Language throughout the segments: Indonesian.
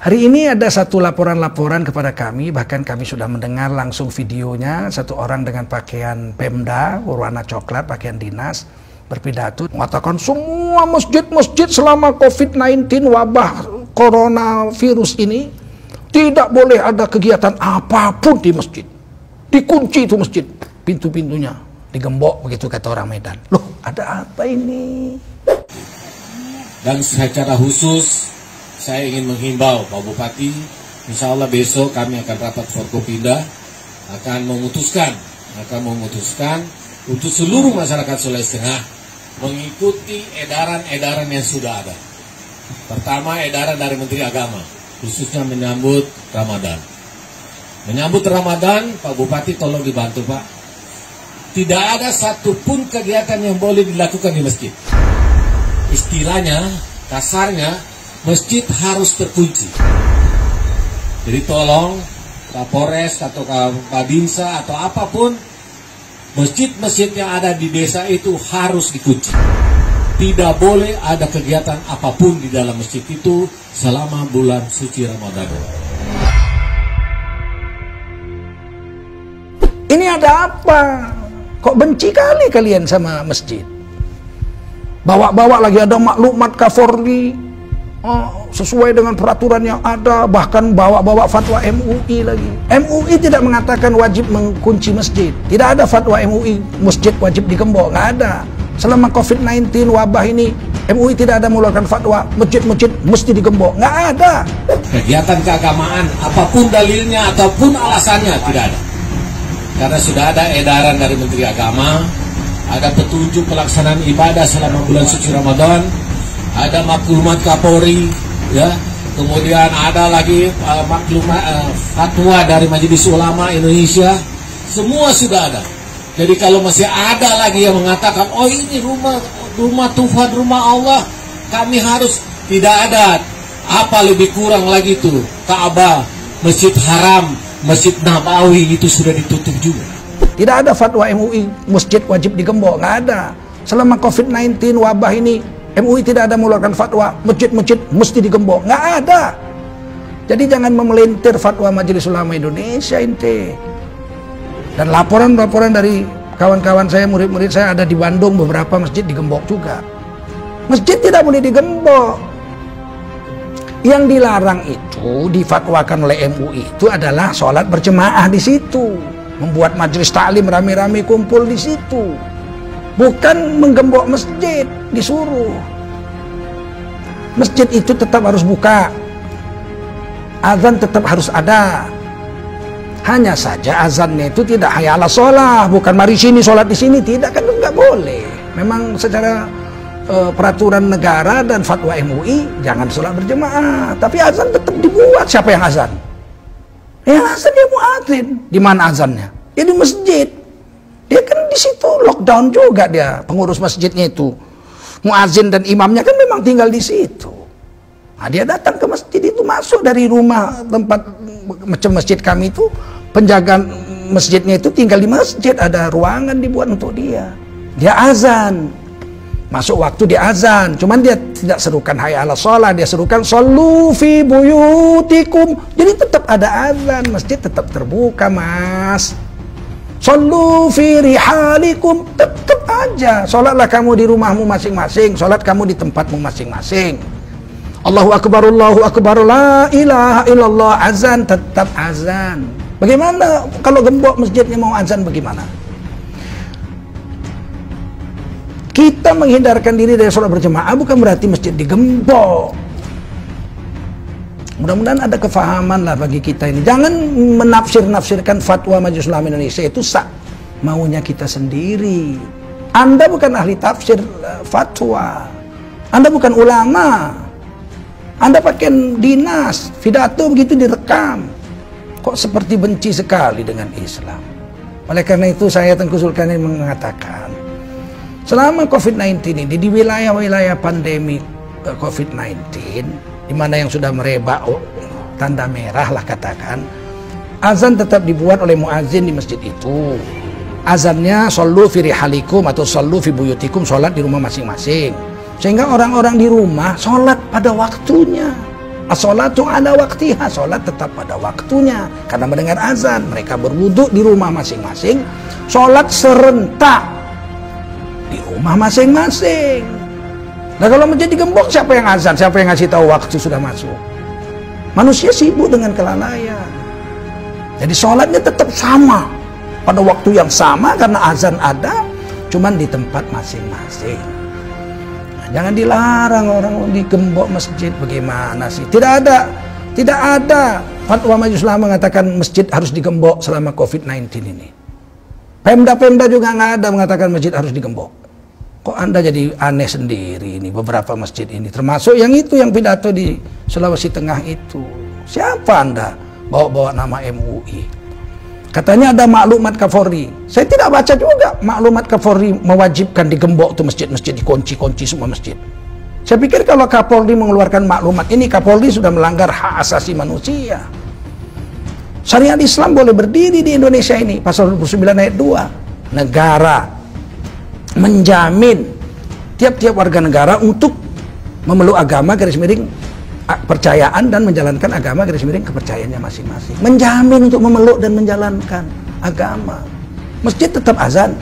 Hari ini ada satu laporan-laporan kepada kami, bahkan kami sudah mendengar langsung videonya, satu orang dengan pakaian Pemda, berwarna coklat, pakaian dinas, berpidato, mengatakan semua masjid-masjid selama COVID-19, wabah coronavirus ini, tidak boleh ada kegiatan apapun di masjid. Dikunci itu masjid, pintu-pintunya, digembok, begitu kata orang Medan. Loh, ada apa ini? Dan secara khusus, saya ingin menghimbau Pak Bupati, insya Allah besok kami akan rapat Forkopimda, akan memutuskan untuk seluruh masyarakat Sulawesi Tengah mengikuti edaran-edaran yang sudah ada. Pertama, edaran dari Menteri Agama, khususnya menyambut Ramadan. Menyambut Ramadan, Pak Bupati tolong dibantu Pak. Tidak ada satupun kegiatan yang boleh dilakukan di masjid. Istilahnya, kasarnya, masjid harus terkunci. Jadi tolong Kapolres atau Babinsa atau apapun, masjid-masjid yang ada di desa itu harus dikunci. Tidak boleh ada kegiatan apapun di dalam masjid itu selama bulan suci Ramadan. Ini ada apa? Kok benci kali kalian sama masjid? Bawa-bawa lagi ada maklumat Kapolri, sesuai dengan peraturan yang ada, bahkan bawa-bawa fatwa MUI lagi. MUI tidak mengatakan wajib mengunci masjid. Tidak ada fatwa MUI masjid wajib digembok, nggak ada. Selama COVID-19 wabah ini, MUI tidak ada mengeluarkan fatwa masjid-masjid mesti digembok, nggak ada. Kegiatan keagamaan, apapun dalilnya ataupun alasannya tidak ada. Karena sudah ada edaran dari Menteri Agama, ada petunjuk pelaksanaan ibadah selama bulan suci Ramadan, ada maklumat Kapolri, ya, kemudian ada lagi maklumat fatwa dari Majelis Ulama Indonesia, semua sudah ada. Jadi kalau masih ada lagi yang mengatakan, oh ini rumah Tuhan, rumah Allah, kami harus, tidak ada. Apa lebih kurang lagi itu, Ka'bah, Masjid Haram, Masjid Nabawi itu sudah ditutup juga. Tidak ada fatwa MUI masjid wajib digembok, nggak ada. Selama COVID-19 wabah ini, MUI tidak ada mengeluarkan fatwa masjid-masjid mesti digembok, nggak ada. Jadi jangan memelintir fatwa Majelis Ulama Indonesia ente. Dan laporan-laporan dari kawan-kawan saya, murid-murid saya ada di Bandung, beberapa masjid digembok juga. Masjid tidak boleh digembok. Yang dilarang itu difatwakan oleh MUI itu adalah sholat berjemaah di situ, membuat majelis taklim rame-rame kumpul di situ. Bukan menggembok masjid, disuruh. Masjid itu tetap harus buka. Azan tetap harus ada. Hanya saja azannya itu tidak hayya 'alas shalah, bukan mari sini sholat di sini, tidak, kan nggak boleh. Memang secara peraturan negara dan fatwa MUI jangan sholat berjemaah, tapi azan tetap dibuat. Siapa yang azan? Yang azan dia muadzin. Di mana azannya? Dia di masjid. Dia kan di situ lockdown juga, dia pengurus masjidnya itu. Muadzin dan imamnya kan memang tinggal di situ. Nah, dia datang ke masjid itu, masuk dari rumah tempat macam masjid kami itu, penjaga masjidnya itu tinggal di masjid, ada ruangan dibuat untuk dia. Dia azan. Masuk waktu dia azan, cuman dia tidak serukan hayya 'alas shalah, dia serukan shollu fi buyutikum. Jadi tetap ada azan, masjid tetap terbuka, Mas. Shollu fi rihalikum, tetap aja. Sholatlah kamu di rumahmu masing-masing, sholat kamu di tempatmu masing-masing. Allahu Akbar, la ilaha illallah, azan tetap azan. Bagaimana kalau gembok masjidnya mau azan bagaimana? Kita menghindarkan diri dari sholat berjemaah bukan berarti masjid digembok. Mudah-mudahan ada kefahaman lah bagi kita ini. Jangan menafsir-nafsirkan fatwa Majelis Ulama Indonesia itu maunya kita sendiri. Anda bukan ahli tafsir fatwa. Anda bukan ulama. Anda pakai dinas, pidato begitu direkam. Kok seperti benci sekali dengan Islam. Oleh karena itu saya Tengku Zulkarnain mengatakan, selama COVID-19 ini, di wilayah-wilayah pandemi COVID-19, di mana yang sudah merebak tanda merah lah katakan, azan tetap dibuat oleh muazin di masjid itu. Azannya shollu fi rihalikum atau shollu fi buyutikum, sholat di rumah masing-masing. Sehingga orang-orang di rumah sholat pada waktunya. As-sholatu ala waktiha, sholat tetap pada waktunya. Karena mendengar azan, mereka berwudu di rumah masing-masing, sholat serentak di rumah masing-masing. Nah kalau masjid digembok, siapa yang azan? Siapa yang ngasih tahu waktu sudah masuk? Manusia sibuk dengan kelalaian. Jadi sholatnya tetap sama pada waktu yang sama karena azan ada, cuman di tempat masing-masing. Nah, jangan dilarang orang digembok masjid. Bagaimana sih? Tidak ada fatwa Majelis Ulama mengatakan masjid harus digembok selama COVID-19 ini. Pemda juga nggak ada mengatakan masjid harus digembok. Kok Anda jadi aneh sendiri ini beberapa masjid ini, termasuk yang itu yang pidato di Sulawesi Tengah itu. Siapa Anda bawa-bawa nama MUI? Katanya ada maklumat Kapolri. Saya tidak baca juga maklumat Kapolri mewajibkan digembok tuh masjid-masjid, dikunci semua masjid. Saya pikir kalau Kapolri mengeluarkan maklumat ini, Kapolri sudah melanggar hak asasi manusia. Syariat Islam boleh berdiri di Indonesia ini, pasal 29 ayat 2. Negara menjamin tiap-tiap warga negara untuk memeluk agama garis miring kepercayaan dan menjalankan agama garis miring kepercayaannya masing-masing. Menjamin untuk memeluk dan menjalankan agama. Masjid tetap azan,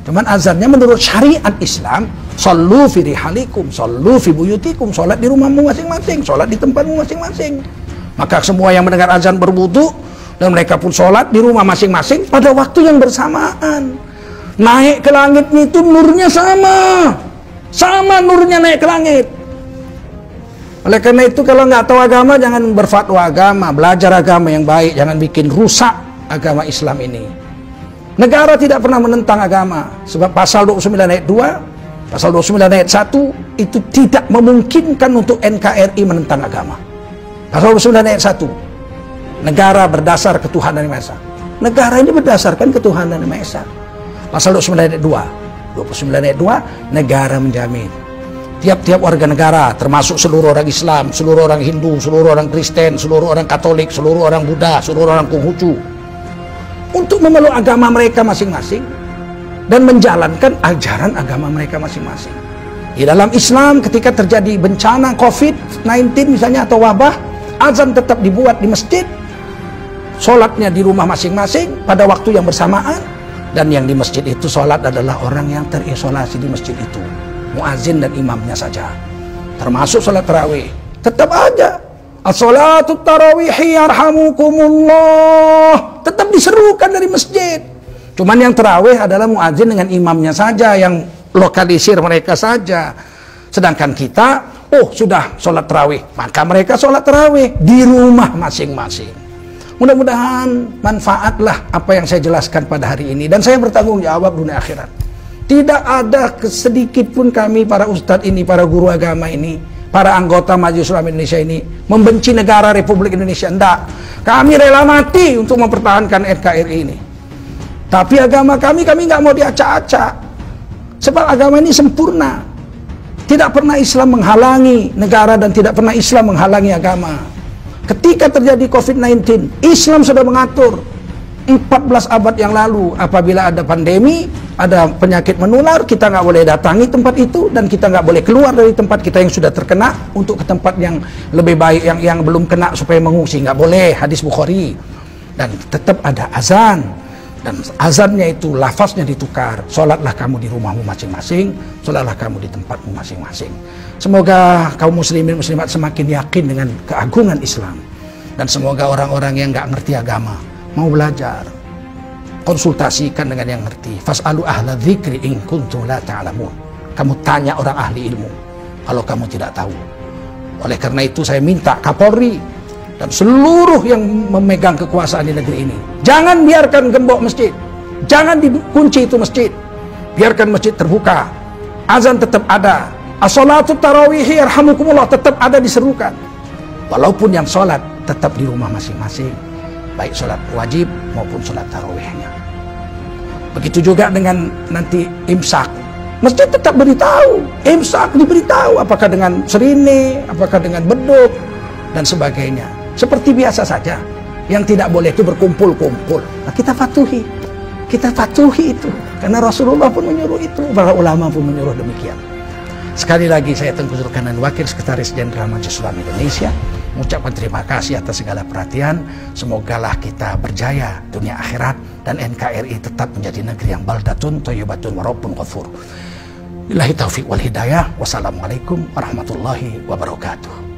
cuman azannya menurut syariat Islam, shollu fi rihalikum, shollu fi buyutikum, sholat di rumahmu masing-masing, sholat di tempatmu masing-masing. Maka semua yang mendengar azan berwudu dan mereka pun sholat di rumah masing-masing pada waktu yang bersamaan. Naik ke langit itu nurnya sama nurnya naik ke langit. Oleh karena itu kalau nggak tahu agama jangan berfatwa agama, belajar agama yang baik, jangan bikin rusak agama Islam ini. Negara tidak pernah menentang agama, sebab pasal 29 ayat 2, pasal 29 ayat 1 itu tidak memungkinkan untuk NKRI menentang agama. Pasal 29 ayat 1, negara berdasar ketuhanan yang Maha Esa. Negara ini berdasarkan ketuhanan yang Maha Esa. Pasal 29 ayat 2, 29 ayat 2, negara menjamin tiap-tiap warga negara, termasuk seluruh orang Islam, seluruh orang Hindu, seluruh orang Kristen, seluruh orang Katolik, seluruh orang Buddha, seluruh orang Konghucu, untuk memeluk agama mereka masing-masing dan menjalankan ajaran agama mereka masing-masing. Di dalam Islam ketika terjadi bencana COVID-19 misalnya atau wabah, azan tetap dibuat di masjid, sholatnya di rumah masing-masing pada waktu yang bersamaan. Dan yang di masjid itu sholat adalah orang yang terisolasi di masjid itu, muazin dan imamnya saja. Termasuk sholat tarawih, tetap aja as-sholatu tarawihi yarhamukumullah, tetap diserukan dari masjid. Cuman yang tarawih adalah muazin dengan imamnya saja, yang lokalisir mereka saja. Sedangkan kita, sudah sholat tarawih, maka mereka sholat tarawih di rumah masing-masing. Mudah-mudahan manfaatlah apa yang saya jelaskan pada hari ini, dan saya bertanggung jawab dunia akhirat. Tidak ada sedikit pun kami para ustadz ini, para guru agama ini, para anggota Majelis Ulama Indonesia ini membenci negara Republik Indonesia. Tidak, kami rela mati untuk mempertahankan NKRI ini. Tapi agama kami nggak mau diacak-acak, sebab agama ini sempurna. Tidak pernah Islam menghalangi negara dan tidak pernah Islam menghalangi agama. Ketika terjadi COVID-19, Islam sudah mengatur 14 abad yang lalu, apabila ada pandemi, ada penyakit menular, kita nggak boleh datangi tempat itu, dan kita nggak boleh keluar dari tempat kita yang sudah terkena untuk ke tempat yang lebih baik, yang belum kena supaya mengungsi. Nggak boleh, hadis Bukhari. Dan tetap ada azan, dan azannya itu lafaznya ditukar. Sholatlah kamu di rumahmu masing-masing, sholatlah kamu di tempatmu masing-masing. Semoga kaum muslimin muslimat semakin yakin dengan keagungan Islam, dan semoga orang-orang yang nggak ngerti agama mau belajar, konsultasikan dengan yang ngerti. Fas'alu ahla dzikri in kuntum la ta'lamun. Kamu tanya orang ahli ilmu kalau kamu tidak tahu. Oleh karena itu saya minta Kapolri dan seluruh yang memegang kekuasaan di negeri ini, jangan biarkan gembok masjid, jangan dikunci itu masjid, biarkan masjid terbuka, azan tetap ada, as-sholatu tarawihi yarhamukumullah tetap ada diserukan, walaupun yang sholat tetap di rumah masing-masing, baik sholat wajib maupun sholat tarawihnya. Begitu juga dengan nanti imsak, masjid tetap beritahu, imsak diberitahu, apakah dengan serine, apakah dengan beduk dan sebagainya. Seperti biasa saja. Yang tidak boleh itu berkumpul-kumpul. Nah, kita patuhi itu, karena Rasulullah pun menyuruh itu, para ulama pun menyuruh demikian. Sekali lagi saya Tengku Zulkarnain, Wakil Sekretaris Jenderal Majelis Ulama Indonesia, mengucapkan terima kasih atas segala perhatian. Semogalah kita berjaya dunia akhirat dan NKRI tetap menjadi negeri yang baldatun thayyibatun wa rabbun ghafur. Billahi taufiq wal hidayah. Wassalamualaikum warahmatullahi wabarakatuh.